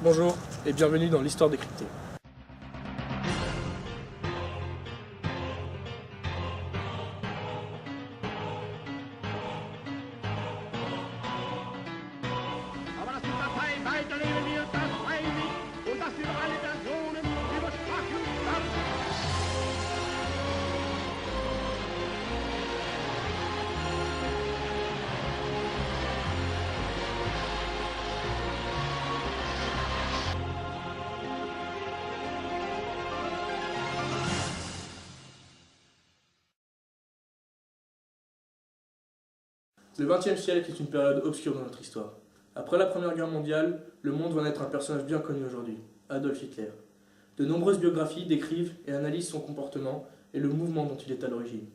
Bonjour et bienvenue dans l'Histoire décryptée. Aber dass die Partei weiterleben wird, das weiß ich. Und dass über alle Personen übersprachen werden. Le XXe siècle est une période obscure dans notre histoire. Après la Première Guerre mondiale, le monde voit naître un personnage bien connu aujourd'hui, Adolf Hitler. De nombreuses biographies décrivent et analysent son comportement et le mouvement dont il est à l'origine.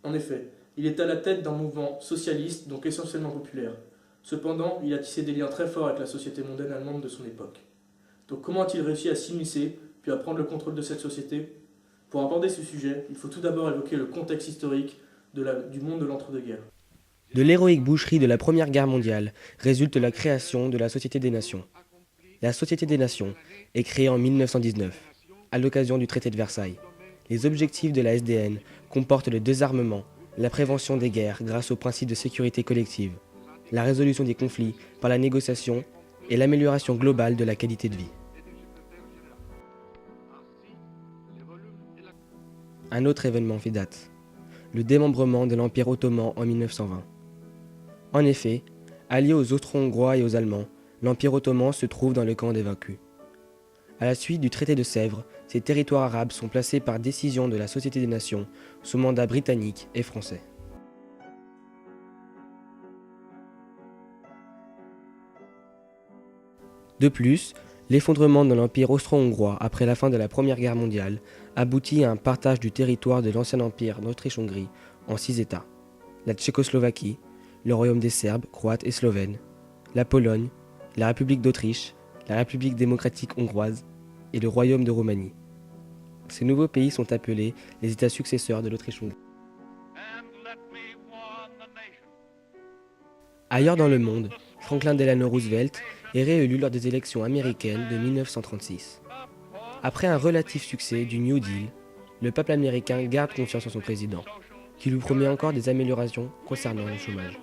En effet, il est à la tête d'un mouvement socialiste, donc essentiellement populaire. Cependant, il a tissé des liens très forts avec la société mondaine allemande de son époque. Donc comment a-t-il réussi à s'immiscer, puis à prendre le contrôle de cette société? Pour aborder ce sujet, il faut tout d'abord évoquer le contexte historique du monde de l'entre-deux-guerres. De l'héroïque boucherie de la Première Guerre mondiale résulte la création de la Société des Nations. La Société des Nations est créée en 1919, à l'occasion du traité de Versailles. Les objectifs de la SDN comportent le désarmement, la prévention des guerres grâce au principe de sécurité collective, la résolution des conflits par la négociation et l'amélioration globale de la qualité de vie. Un autre événement fait date, le démembrement de l'Empire ottoman en 1920. En effet, allié aux Austro-Hongrois et aux Allemands, l'Empire ottoman se trouve dans le camp des vaincus. À la suite du traité de Sèvres, ces territoires arabes sont placés par décision de la Société des Nations sous mandat britannique et français. De plus, l'effondrement de l'Empire austro-hongrois après la fin de la Première Guerre mondiale aboutit à un partage du territoire de l'ancien empire d'Autriche-Hongrie en 6 États. La Tchécoslovaquie, le royaume des Serbes, Croates et Slovènes, la Pologne, la République d'Autriche, la République démocratique hongroise et le royaume de Roumanie. Ces nouveaux pays sont appelés les États successeurs de l'Autriche-Hongrie. Ailleurs dans le monde, Franklin Delano Roosevelt est réélu lors des élections américaines de 1936. Après un relatif succès du New Deal, le peuple américain garde confiance en son président, qui lui promet encore des améliorations concernant le chômage.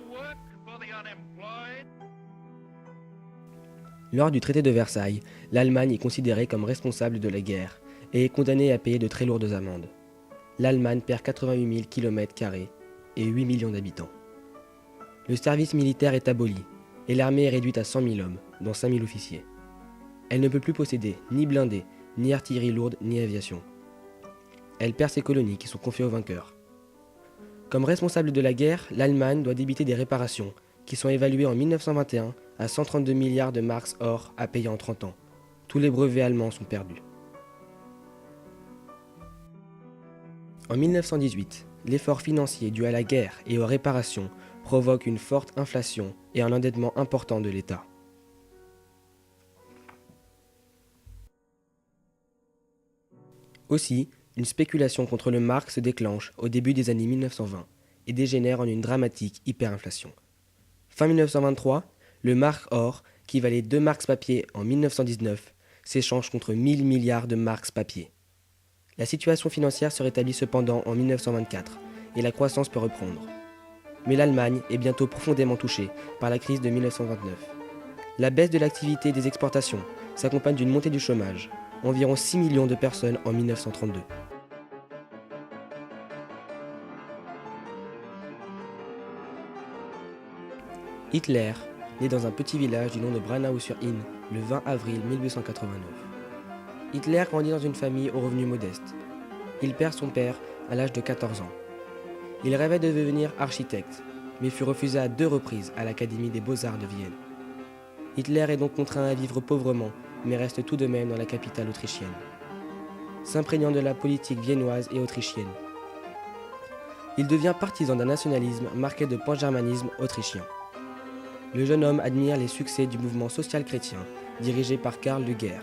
Lors du traité de Versailles, l'Allemagne est considérée comme responsable de la guerre et est condamnée à payer de très lourdes amendes. L'Allemagne perd 88 000 km² et 8 millions d'habitants. Le service militaire est aboli et l'armée est réduite à 100 000 hommes, dont 5 000 officiers. Elle ne peut plus posséder ni blindés, ni artillerie lourde, ni aviation. Elle perd ses colonies qui sont confiées aux vainqueurs. Comme responsable de la guerre, l'Allemagne doit débiter des réparations qui sont évaluées en 1921 à 132 milliards de marks or à payer en 30 ans. Tous les brevets allemands sont perdus. En 1918, l'effort financier dû à la guerre et aux réparations provoque une forte inflation et un endettement important de l'État. Aussi, une spéculation contre le mark se déclenche au début des années 1920 et dégénère en une dramatique hyperinflation. Fin 1923, le mark or, qui valait 2 marks papier en 1919, s'échange contre 1000 milliards de marks papier. La situation financière se rétablit cependant en 1924 et la croissance peut reprendre. Mais l'Allemagne est bientôt profondément touchée par la crise de 1929. La baisse de l'activité des exportations s'accompagne d'une montée du chômage, environ 6 millions de personnes en 1932. Hitler naît dans un petit village du nom de Braunau-sur-Inn le 20 avril 1889. Hitler grandit dans une famille aux revenus modestes. Il perd son père à l'âge de 14 ans. Il rêvait de devenir architecte, mais fut refusé à 2 reprises à l'Académie des Beaux-Arts de Vienne. Hitler est donc contraint à vivre pauvrement, mais reste tout de même dans la capitale autrichienne, s'imprégnant de la politique viennoise et autrichienne. Il devient partisan d'un nationalisme marqué de pan-germanisme autrichien. Le jeune homme admire les succès du mouvement social-chrétien dirigé par Karl de Geer.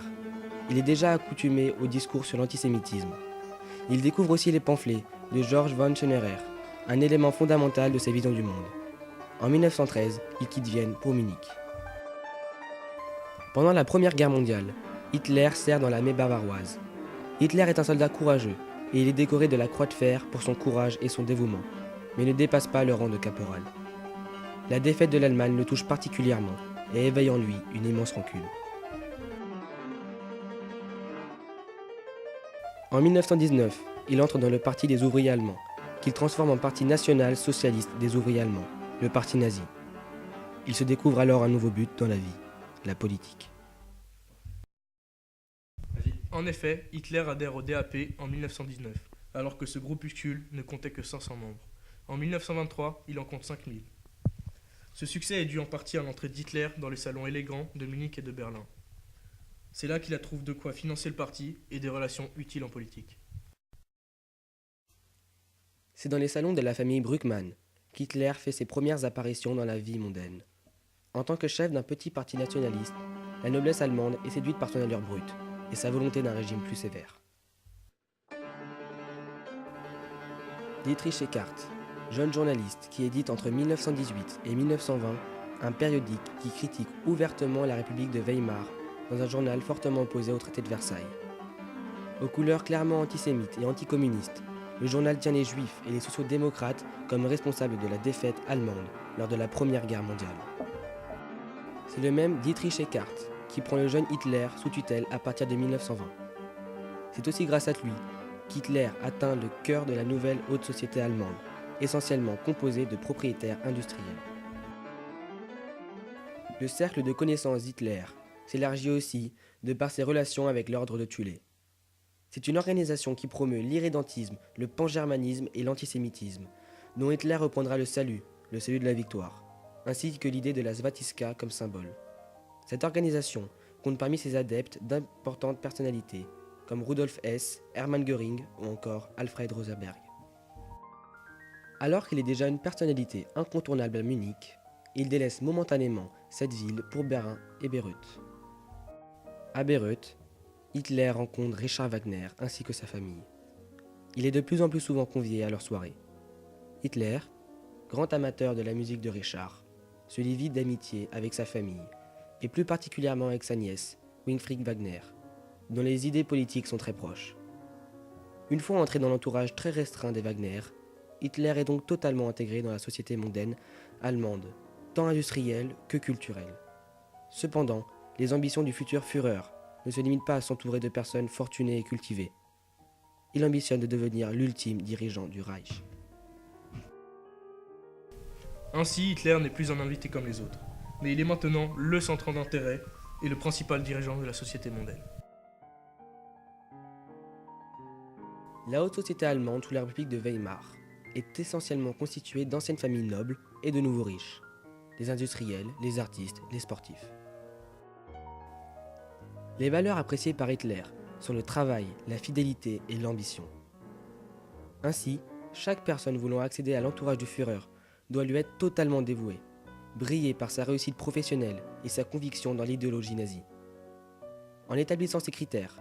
Il est déjà accoutumé au discours sur l'antisémitisme. Il découvre aussi les pamphlets de Georg von Schönerer, un élément fondamental de sa vision du monde. En 1913, il quitte Vienne pour Munich. Pendant la Première Guerre mondiale, Hitler sert dans l'armée bavaroise. Hitler est un soldat courageux et il est décoré de la Croix de Fer pour son courage et son dévouement, mais ne dépasse pas le rang de caporal. La défaite de l'Allemagne le touche particulièrement et éveille en lui une immense rancune. En 1919, il entre dans le Parti des ouvriers allemands, qu'il transforme en Parti national socialiste des ouvriers allemands, le parti nazi. Il se découvre alors un nouveau but dans la vie, la politique. En effet, Hitler adhère au DAP en 1919, alors que ce groupuscule ne comptait que 500 membres. En 1923, il en compte 5000. Ce succès est dû en partie à l'entrée d'Hitler dans les salons élégants de Munich et de Berlin. C'est là qu'il trouve de quoi financer le parti et des relations utiles en politique. C'est dans les salons de la famille Bruckmann qu'Hitler fait ses premières apparitions dans la vie mondaine. En tant que chef d'un petit parti nationaliste, la noblesse allemande est séduite par son allure brute et sa volonté d'un régime plus sévère. Dietrich Eckart, jeune journaliste qui édite entre 1918 et 1920 un périodique qui critique ouvertement la République de Weimar dans un journal fortement opposé au traité de Versailles. Aux couleurs clairement antisémites et anticommunistes, le journal tient les juifs et les sociaux-démocrates comme responsables de la défaite allemande lors de la Première Guerre mondiale. C'est le même Dietrich Eckart qui prend le jeune Hitler sous tutelle à partir de 1920. C'est aussi grâce à lui qu'Hitler atteint le cœur de la nouvelle haute société allemande, essentiellement composée de propriétaires industriels. Le cercle de connaissances d'Hitler s'élargit aussi de par ses relations avec l'ordre de Thulé. C'est une organisation qui promeut l'irrédentisme, le pangermanisme et l'antisémitisme, dont Hitler reprendra le salut de la victoire, ainsi que l'idée de la Svatistka comme symbole. Cette organisation compte parmi ses adeptes d'importantes personnalités, comme Rudolf Hess, Hermann Göring ou encore Alfred Rosenberg. Alors qu'il est déjà une personnalité incontournable à Munich, il délaisse momentanément cette ville pour Berlin et Bayreuth. À Bayreuth, Hitler rencontre Richard Wagner ainsi que sa famille. Il est de plus en plus souvent convié à leurs soirées. Hitler, grand amateur de la musique de Richard, se lie vite d'amitié avec sa famille, et plus particulièrement avec sa nièce, Winfried Wagner, dont les idées politiques sont très proches. Une fois entré dans l'entourage très restreint des Wagner, Hitler est donc totalement intégré dans la société mondaine allemande, tant industrielle que culturelle. Cependant, les ambitions du futur Führer ne se limitent pas à s'entourer de personnes fortunées et cultivées. Il ambitionne de devenir l'ultime dirigeant du Reich. Ainsi, Hitler n'est plus un invité comme les autres, mais il est maintenant le centre d'intérêt et le principal dirigeant de la société mondaine. La haute société allemande sous la République de Weimar est essentiellement constituée d'anciennes familles nobles et de nouveaux riches, les industriels, les artistes, les sportifs. Les valeurs appréciées par Hitler sont le travail, la fidélité et l'ambition. Ainsi, chaque personne voulant accéder à l'entourage du Führer doit lui être totalement dévouée, briller par sa réussite professionnelle et sa conviction dans l'idéologie nazie. En établissant ces critères,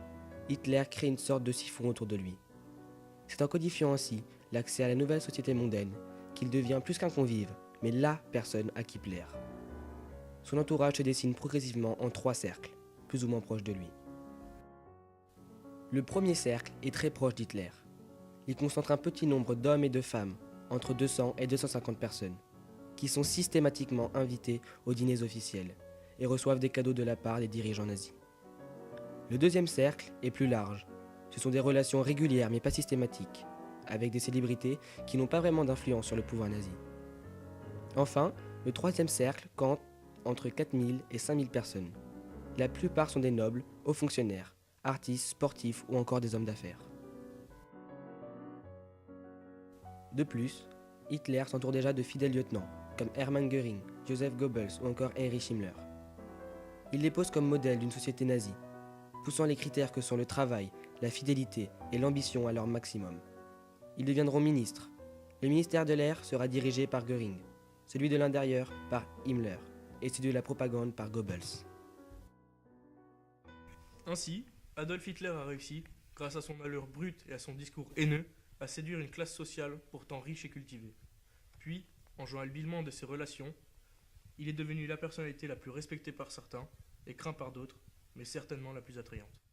Hitler crée une sorte de siphon autour de lui. C'est en codifiant ainsi l'accès à la nouvelle société mondaine qu'il devient plus qu'un convive, mais la personne à qui plaire. Son entourage se dessine progressivement en 3 cercles, plus ou moins proches de lui. Le premier cercle est très proche d'Hitler. Il concentre un petit nombre d'hommes et de femmes, entre 200 et 250 personnes, qui sont systématiquement invités aux dîners officiels et reçoivent des cadeaux de la part des dirigeants nazis. Le deuxième cercle est plus large. Ce sont des relations régulières mais pas systématiques, avec des célébrités qui n'ont pas vraiment d'influence sur le pouvoir nazi. Enfin, le troisième cercle compte entre 4000 et 5000 personnes. La plupart sont des nobles, hauts fonctionnaires, artistes, sportifs ou encore des hommes d'affaires. De plus, Hitler s'entoure déjà de fidèles lieutenants, comme Hermann Göring, Joseph Goebbels ou encore Heinrich Himmler. Il les pose comme modèle d'une société nazie, poussant les critères que sont le travail, la fidélité et l'ambition à leur maximum. Ils deviendront ministres. Le ministère de l'air sera dirigé par Göring, celui de l'intérieur par Himmler et celui de la propagande par Goebbels. Ainsi, Adolf Hitler a réussi, grâce à son allure brute et à son discours haineux, à séduire une classe sociale pourtant riche et cultivée. Puis, en jouant habilement de ses relations, Il est devenu la personnalité la plus respectée par certains et craint par d'autres, mais certainement la plus attrayante.